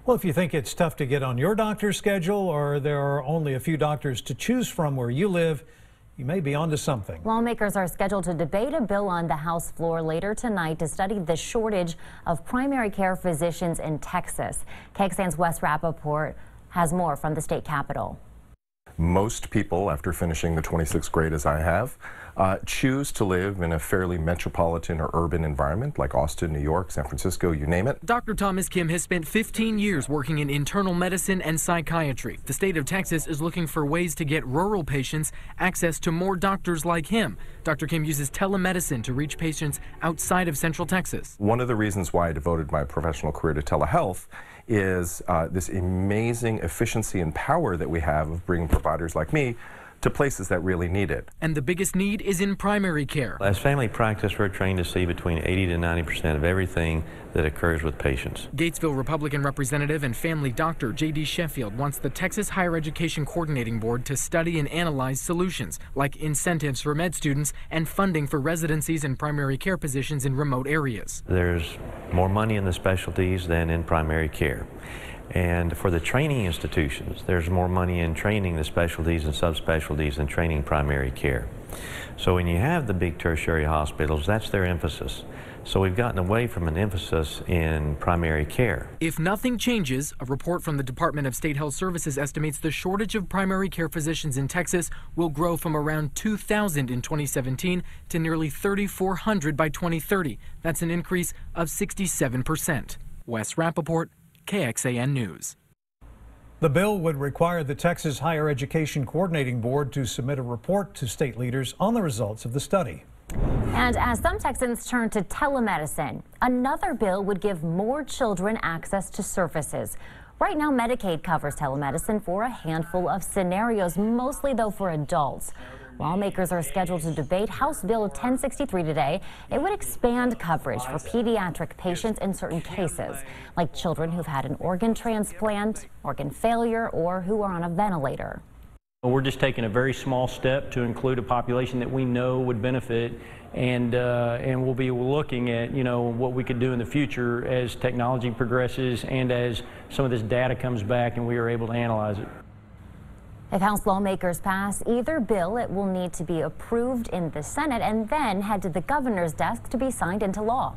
Well, if you think it's tough to get on your doctor's schedule or there are only a few doctors to choose from where you live, you may be onto something. Lawmakers are scheduled to debate a bill on the House floor later tonight to study the shortage of primary care physicians in Texas. KXAN's Wes Rappaport has more from the state capitol. Most people, after finishing the 26th grade as I have, choose to live in a fairly metropolitan or urban environment like Austin, New York, San Francisco, you name it. Dr. Thomas Kim has spent 15 years working in internal medicine and psychiatry. The state of Texas is looking for ways to get rural patients access to more doctors like him. Dr. Kim uses telemedicine to reach patients outside of Central Texas. One of the reasons why I devoted my professional career to telehealth is this amazing efficiency and power that we have of bringing providers like me to places that really need it. And the biggest need is in primary care. As family practice, we're trained to see between 80 to 90% of everything that occurs with patients. Gatesville Republican Representative and family doctor J.D. Sheffield wants the Texas Higher Education Coordinating Board to study and analyze solutions like incentives for med students and funding for residencies and primary care positions in remote areas. There's more money in the specialties than in primary care. And for the training institutions, there's more money in training the specialties and subspecialties than training primary care. So when you have the big tertiary hospitals, that's their emphasis. So we've gotten away from an emphasis in primary care. If nothing changes, a report from the Department of State Health Services estimates the shortage of primary care physicians in Texas will grow from around 2,000 in 2017 to nearly 3,400 by 2030. That's an increase of 67%. Wes Rappaport, KXAN News. The bill would require the Texas Higher Education Coordinating Board to submit a report to state leaders on the results of the study. And as some Texans turn to telemedicine, another bill would give more children access to services. Right now, Medicaid covers telemedicine for a handful of scenarios, mostly though for adults. Lawmakers are scheduled to debate House Bill 1063 today. It would expand coverage for pediatric patients in certain cases, like children who've had an organ transplant, organ failure, or who are on a ventilator. We're just taking a very small step to include a population that we know would benefit, and we'll be looking at, what we could do in the future as technology progresses and as some of this data comes back and we are able to analyze it. If House lawmakers pass either bill, it will need to be approved in the Senate and then head to the governor's desk to be signed into law.